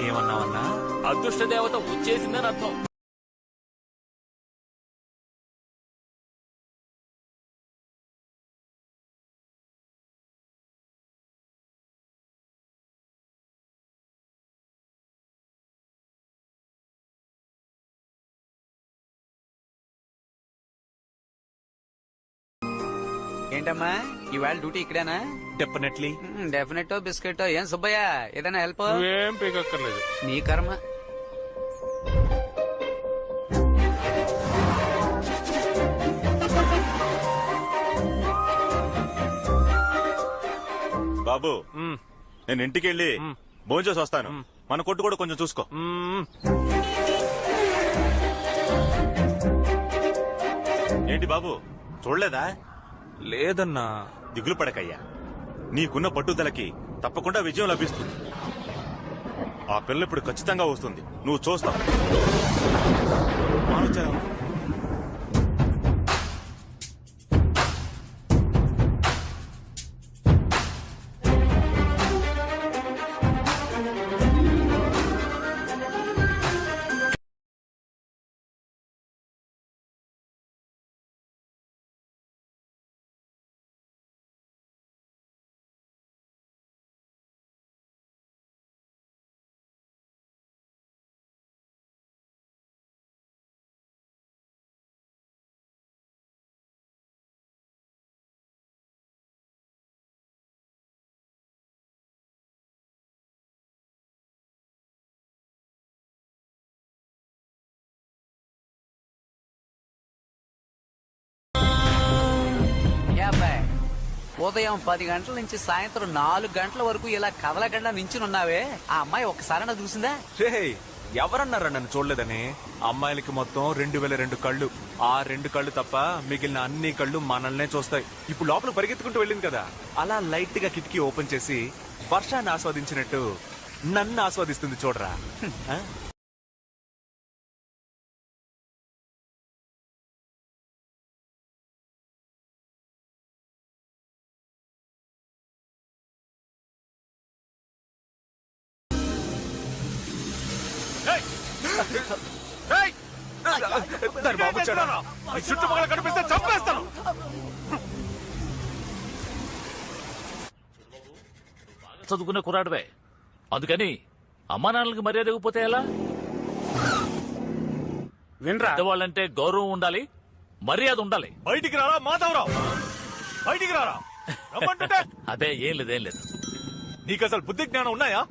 ఏమన్నావన్నా? అదృష్ట దేవత వచ్చేసిందని అర్థం. ఏంటమ్మా ఇవాళ డ్యూటీ ఇక్కడేనా? డెఫినెట్లీ. Definite biscuit. ఏం సుబ్బయ్య ఏదైనా హెల్ప్? ఏం పీకక్కర్లేదు. నీ కర్మ. బాబు నేను ఇంటికి వెళ్ళి భోంచేసి వస్తాను. మన కొట్టు కూడా కొంచెం చూసుకో. ఏంటి బాబు చూడలేదా? లేదన్నా. దిగులు పడకయ్యా, నీకున్న పట్టుదలకి తప్పకుండా విజయం లభిస్తుంది. ఆ పిల్ల ఇప్పుడు ఖచ్చితంగా వస్తుంది, నువ్వు చూస్తావు. ఉదయం 10 గంటల నుంచి సాయంత్రం 4 గంటల వరకు ఇలా కదలకుండా నించునున్నావే, ఆ అమ్మాయి ఒక్కసారైనా చూసిందా? రే, ఎవరన్నారా నన్ను చూడలేదని? అమ్మాయిలకి మొత్తం 2002 కళ్ళు. ఆ 2 కళ్ళు తప్ప మిగిలిన అన్ని కళ్ళు మనల్నే చూస్తాయి. ఇప్పుడు లోపల పరిగెత్తుకుంటూ వెళ్ళింది కదా, అలా లైట్ గా కిటికీ ఓపెన్ చేసి వర్షాన్ని ఆస్వాదించినట్టు నన్ను ఆస్వాదిస్తుంది చూడరా. చుట్టుపక్కల కనిపిస్తే చంపేస్తాను. చదువుకునే కుర్రాడివే, అందుకని అమ్మా నాన్నలకి మర్యాద ఇవ్వకపోతే ఎలా? వినరా, పెద్దవాళ్ళంటే గౌరవం ఉండాలి, మర్యాద ఉండాలి. బయటికి రారా మాధవరావు, బయటికి రారా. అదే ఏం లేదు. నీకు అసలు బుద్ధి జ్ఞానం ఉన్నాయా?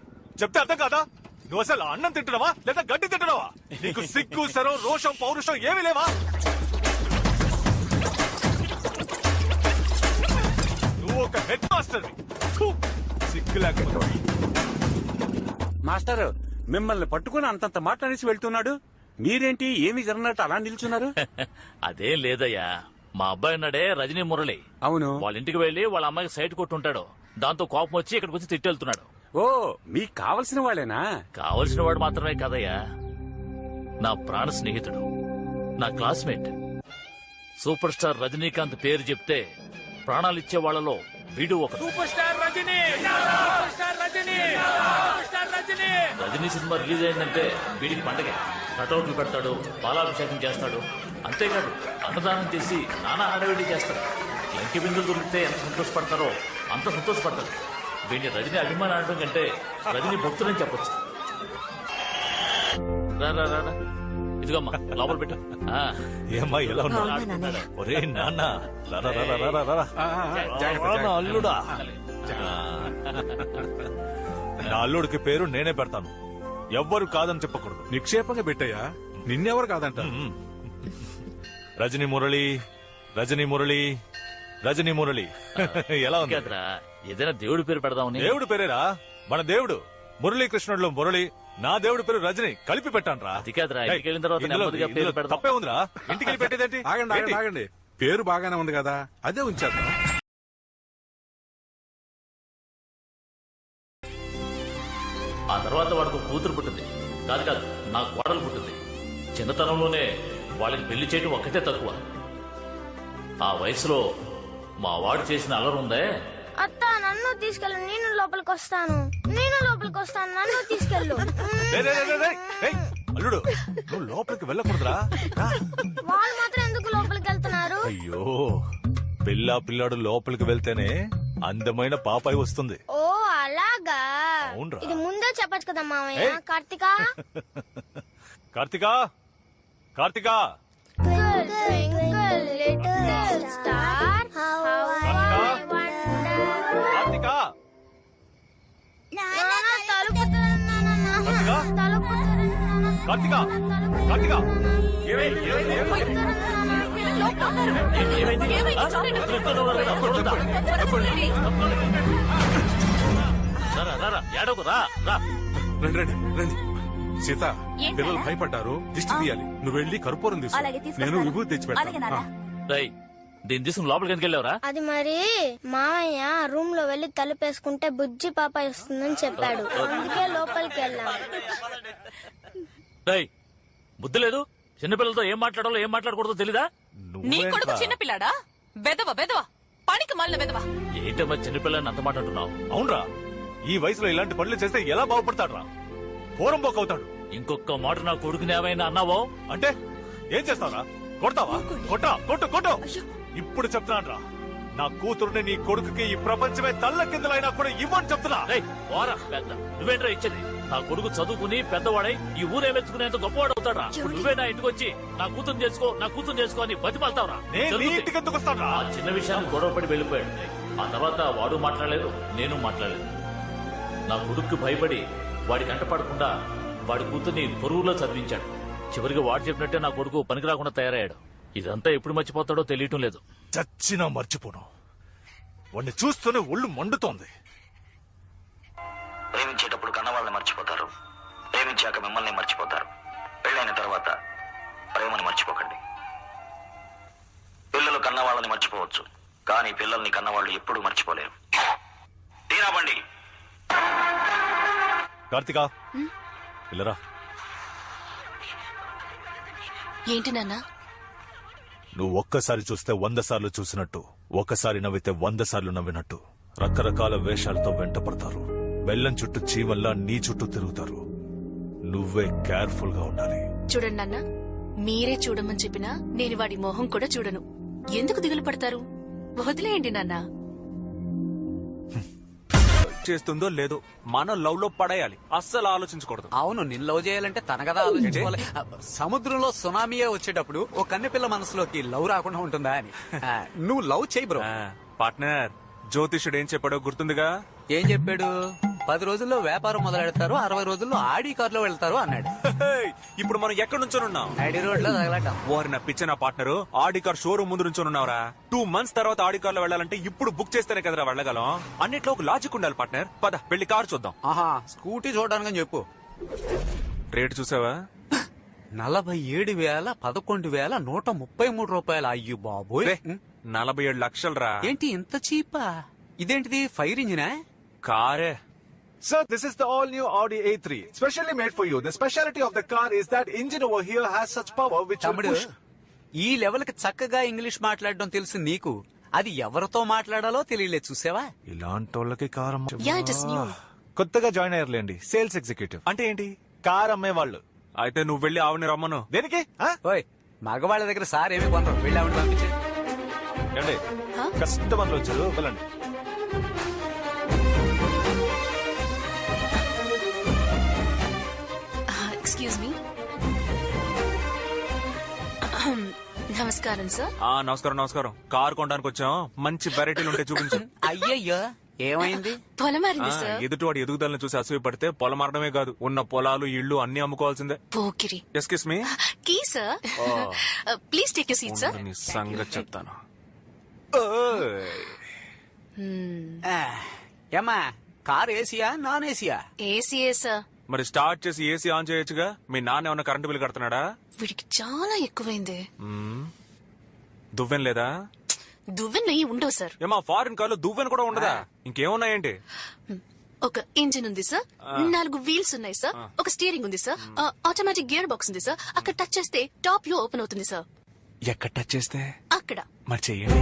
చెప్తే అర్థం కాదా? నువ్వు అసలు అన్నం తింటున్నావా లేదా గడ్డి తింటున్నావా? నీకు సిగ్గు సరం రోషం పౌరుషం ఏమీ లేవా? నువ్వు ఒక హెడ్ మాస్టర్. సిగ్గులాగా మాస్టర్ మిమ్మల్ని పట్టుకుని అంతంత మాట్లాడేసి వెళ్తున్నాడు. మీరేంటి ఏమి జరగనట్టు అలా నిల్చున్నారు? అదేం లేదయ్యా, మా అబ్బాయి ఉన్నాడే రజనీ మురళి, అవును, వాళ్ళ ఇంటికి వెళ్లి వాళ్ళ అమ్మాయికి సైట్ కొట్టుంటాడు. దాంతో కోపం వచ్చి ఇక్కడికి వచ్చి తిట్టెళ్తున్నాడు. ఓ మీకు కావలసిన వాళ్ళేనా? కావలసిన వాడు మాత్రమే కదయ్యా, నా ప్రాణ స్నేహితుడు, నా క్లాస్మేట్. సూపర్ స్టార్ రజనీకాంత్ పేరు చెప్తే ప్రాణాలిచ్చే వాళ్లలో వీడు ఒక super star. Rajini cinema release అయిందంటే వీడికి పండగే. కటౌట్లు పెడతాడు, పాలాభిషేకం చేస్తాడు. అంతేకాదు అన్నదానం చేసి నానా హడావిడి చేస్తాడు. లంకి బిందులు దొరికితే ఎంత సంతోషపడతారో అంత సంతోషపడతాడు. వీడిని రజనీ అభిమానం అనడం కంటే రజనీ భక్తులని చెప్పొచ్చు. రా ఇదిగమ్మా లోపల పెట్టు. ఏమ్మా ఎలా ఉన్నావు? ఒరే నాన్న, అల్లుడా. నా అల్లుడికి పేరు నేనే పెడతాను, ఎవ్వరు కాదని చెప్పకూడదు. నిక్షేపంగా పెట్టయ్యా, నిన్నెవరు కాదంట. రజనీ మురళి, రజనీ మురళి, రజనీ మురళి. ఎలా ఉంది? ఏదైనా దేవుడి పేరు పెడదామని. దేవుడు పేరేరా, మన దేవుడు మురళీకృష్ణుడిలో మురళి, నా దేవుడి పేరు రజనీ, కలిపి పెట్టాను రా. ఇంటికి వెళ్ళిన తర్వాత తప్పే ఉందిరా, ఇంటికి వెళ్ళి పెట్టేదేంటి? ఆగండి, పేరు బాగానే ఉంది కదా, అదే ఉంచేద్దాం. ఆ తర్వాత వాడికి కూతురు పుట్టింది. కాదు నా కోడలు పుట్టింది. చిన్నతనంలోనే వాళ్ళకి పెళ్లి చేయడం ఒక్కటే తక్కువ. ఆ వయసులో మా వాడు చేసిన అల్లరి ఉందే. అత్త నన్ను తీసుకెళ్ళి నేను లోపలికి వస్తాను. లోపలికి వస్తాను, నన్ను తీసుకెళ్ళు. రేయ్, రేయ్, రేయ్, రేయ్, రేయ్, అల్లుడు నువ్వు లోపలికి వెళ్ళకూడదురా రా. వాళ్ళు మాత్రం ఎందుకు లోపలికి వెళ్తున్నారు? అయ్యో పిల్లాడు లోపలికి వెళ్తేనే అందమైన పాపాయి వస్తుంది. ఓ అలాగా. అవునురా. ఇది ముందే చెప్పచ్చు కదా మామయ్య. ఏయ్. Karthika, Karthika Karthika twinkle little star, how I wonder. Karthika నాన్న, తలుపు తెరవండి నాన్న. కార్తికా? తలుపు తెరవండి నాన్న. కార్తికా తలుపు కార్తికా తెరవండి నాన్న. ఏడోకు రా రా. రండి రండి రండి. సీత, పిల్లలు భయపడ్డారు, దిష్టి తీయాలి. నువ్వు వెళ్ళి కర్పూరం తీసుకో, నేను విభూతి తెచ్చి పెడతాను. రేయ్, దీన్ని తీసుకుని లోపలికి ఎందుకు వెళ్ళావురా? అది మరి మామయ్య రూమ్ లో వెళ్లి తలుపేసుకుంటే బుజ్జి పాప వస్తుందని చెప్పాడు, అందుకే లోపలికి వెళ్ళాం. రేయ్, బుద్ధి లేదు? చిన్నపిల్లలతో ఏం మాట్లాడాలో ఏం మాట్లాడకూడదో తెలీదా? నీ కొడుకు చిన్నపిల్లాడా? బెదవ బెదవ, పనికి మళ్ళీ బెదవ. ఏంటమ్మా చిన్నపిల్లని అంత మాట అంటున్నావు? అవునరా, ఈ వయసులో ఇలాంటి పనులు చేస్తే ఎలా బాగుపడతాడురా? పోరంబోక్ అవుతాడు. ఇంకొక మాట నా కొడుకుని ఏమైనా అన్నావో అంటే ఏం చేస్తావురా? కొడతావా? కొట్టా, కొట్టు కొట్టు. ఇప్పుడు చెప్తున్నాను, నా కూతురుని నీ కొడుకుకి ఈ ప్రపంచమే తల్ల కిందలైనా కూడా ఇవ్వని చెప్తున్నా. రేయ్, పోరా పెద్ద. నువ్వేంట్రా ఇచ్చేది? నా కొడుకు చదువుకుని పెద్దవాడై ఈ ఊరే మెచ్చుకునేంత గొప్పవాడు అవుతాడా? నువ్వే నా ఇంటికి వచ్చి నా కూతురు చేసుకో నా కూతురు చేసుకో అని బతిమాలతావురా? నేను నీ ఇంటికి ఎందుకు వస్తానురా? ఆ చిన్న విషయాన్ని గొడవపడి వెళ్ళిపోయాడు. ఆ తర్వాత వాడు మాట్లాడలేదు, నేను మాట్లాడలేదు. నా కొడుక్కి భయపడి వాడి గంట పడకుండా వాడి కూతుర్ని పొరుగులో చదివించాడు. చివరికి వాడు చెప్పినట్టే నా కొడుకు పనికి రాకుండా తయారయ్యాడు. ఇదంతా ఎప్పుడు మర్చిపోతాడో తెలియటం లేదు. చచ్చినా మర్చిపోను. వాడిని చూస్తూనే ఒళ్ళు మండుతోంది. ప్రేమించేటప్పుడు కన్న వాళ్ళని మర్చిపోతారు, ప్రేమించాక మిమ్మల్ని మర్చిపోతారు. పెళ్ళైన తర్వాత ప్రేమని మర్చిపోకండి. పిల్లలు కన్న వాళ్ళని మర్చిపోవచ్చు, కానీ పిల్లల్ని కన్నవాళ్ళు ఎప్పుడూ మర్చిపోలేరు. తీరా బండి. కార్తికా పిల్లరా, ఏంటి నాన్న? నువ్వు ఒక్కసారి చూస్తే 100 సార్లు చూసినట్టు, ఒక్కసారి నవ్వితే 100 సార్లు నవ్వినట్టు రకరకాల వేషాలతో వెంట పడతారు. బెల్లం చుట్టూ చీవల్లా నీ చుట్టూ తిరుగుతారు. నువ్వే కేర్ఫుల్ గా ఉండాలి. చూడండి నాన్న, మీరే చూడమని చెప్పినా నేను వాడి మొహం కూడా చూడను. ఎందుకు దిగులు పడతారు? వదిలేయండి నాన్న. చేస్తుందో లేదో మనం లవ్ లో పడేయాలి, అస్సలు ఆలోచించకూడదు. అవును, నిన్ను లవ్ చేయాలంటే తన కదా ఆలోచించుకోవాలి. సముద్రంలో సునామీయే వచ్చేటప్పుడు ఓ కన్నెపిల్ల మనసులోకి లవ్ రాకుండా ఉంటుందా అని. నువ్వు లవ్ చేయి బ్రో. పార్ట్నర్, జ్యోతిషుడు ఏం చెప్పాడో గుర్తుందిగా? ఏం చెప్పాడు? 10 రోజుల్లో వ్యాపారం మొదలెడతారు, 60 రోజుల్లో ఆడి కార్లో వెళ్తారు అన్నాడు. ఇప్పుడు మనం ఎక్కడి నుంచోనున్నాం? ఐడి రోడ్ లో తగలటం. ఓరి నా పిచ్చ నా పార్ట్నర్, ఆడి కార్ షోరూమ్ ముందు నుంచోనున్నావురా. 2 months తర్వాత ఆడి కార్ లో వెళ్ళాలంటే ఇప్పుడు బుక్ చేస్తేనే కదరా వెళ్ళగలం. అన్నిట్లో ఒక లాజిక్ ఉండాలి పార్ట్నర్. పద వెళ్ళి కారు చూద్దాం. ఆహా, స్కూటీ చూడడానికి చెప్పు. రేటు చూసావా? 47,11,133 రూపాయలు. అయ్యో బాబోయ్, 47 లక్షలు రా. ఏంటి ఇంత చీపా? ఇదేంటిది, ఫైర్ ఇంజినా? కారే. Sir, this is the all-new Audi A3, specially made for you. The speciality of the car is that engine over here has such power which will తమ్ముడు, push. ఈ లెవెల్ కి చక్కగా ఇంగ్లీష్ మాట్లాడడం తెలుసు నీకు, అది ఎవరితో మాట్లాడాలో తెలియలేదు. చూసావా? ఇలాంటోళ్ళకి car Yeah, it is new. కొత్తగా జాయిన్ అయ్యారులేండి, సేల్స్ ఎగ్జిక్యూటివ్. అంటే ఏంటి? కార్ అమ్మేవాళ్ళు. అయితే నువ్వు వెళ్ళి ఆవిని రమ్మను. దేనికి? ఓయ్, మగవాళ్ళ దగ్గర సార్ ఏమి కొనరు, వెళ్ళి ఆవిడ పంపించే. కస్టమర్లు వచ్చారు, వెళ్ళండి. Excuse me. నమస్కారం సార్. నమస్కారం నమస్కారం. కారు కొనడానికి వచ్చాం, మంచి వెరైటీలు ఉంటే చూపించు. అయ్యయ్యో, ఏమైంది? పొలం మారింది సార్. ఎదుటివాడి ఎదుగుదలను చూసి అసూయ పడితే పొలం మారడమే కాదు, ఉన్న పొలాలు ఇళ్లు అన్ని అమ్ముకోవాల్సిందే. పోకిరి. Excuse me. Key sir. Please take you seat sir. నీ సంగతి చెప్తాను. ఏమా, కార్ ఏసీయా నాన్ ఏసీయా? ఏసీఏ సార్. మరి స్టార్ట్ చేసి ఏసీ ఆన్ చేయొచ్చుగా. మీ నాన్న ఏమన్నా కరెంటు బిల్ కడుతున్నాడా? వీడికి చాలా ఎక్కువైంది. దువ్వెన లేదా? దువ్వెన ఉండవు సార్. ఏమా, ఫారిన్ కార్లో దువ్వెన కూడా ఉండదా? ఇంకేమున్నాయేంటి? ఒక ఇంజిన్ ఉంది సార్, 4 వీల్స్ ఉన్నాయి సార్, ఒక స్టీరింగ్ ఉంది సార్, ఆటోమేటిక్ గేర్ బాక్స్ ఉంది సార్. అక్కడ టచ్ చేస్తే టాప్ వ్యూ ఓపెన్ అవుతుంది సార్. ఎక్కడ టచ్ చేస్తే? అక్కడ. మరి చెయ్యండి.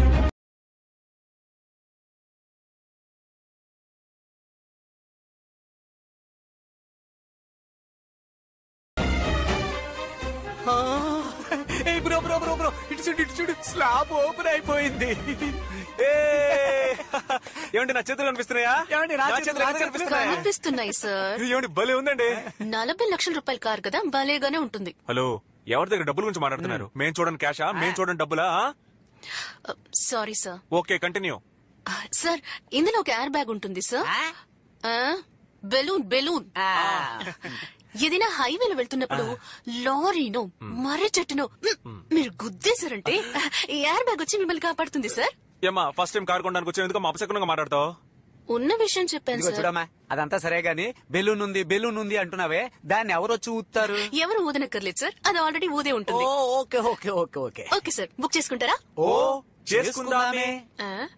బ్రో బ్రో బ్రో బ్రో ఇటు చూడు స్లాబ్ ఓపెన్ అయిపోయింది. ఏమండి నా చేతులు కనిపిస్తున్నాయా? ఏమండి, నా నా చేతులు చేతులు కనిపిస్తున్నాయా? కనిపిస్తున్నాయి సార్. ఏమండి భలే ఉందండి. 40 లక్షల రూపాయల కార్ కదా, భలేగానే ఉంటుంది. హలో, ఎవరి దగ్గర డబ్బుల గురించి మాట్లాడుతున్నారు? మేం చూడండి క్యాషా, మేం చూడండి డబ్బులా? Sorry sir. Okay continue. Sir, ఇందులో ఒక ఎయిర్ బ్యాగ్ ఉంటుంది సార్. బెలూన్ ఏదైనా హైవేలో వెళ్తున్నప్పుడు లారీనో మర్రి చెట్టునో మీరు గుద్దేశారంటే ఈ ఎయిర్ బ్యాగ్ వచ్చి మిమ్మల్ని కాపాడుతుంది సార్. ఏమా ఫస్ట్ టైం కార్ కొనడానికి వచ్చే ఎందుకు అపశకునంగా మాట్లాడతావు? ఉన్న విషయం చెప్పాను ఇదిగో సార్. చూడమ్మా, అదంతా సరే గాని బెలూన్ ఉంది అంటున్నావే, దాన్ని ఎవరు వచ్చి ఊతారు? ఎవరు ఊదనక్కర్లేదు సార్, అది ఆల్రెడీ ఊదే ఉంటుంది. Okay okay okay okay okay sir, book చేసుకుంటారా? ఓ చేసుకుందామే.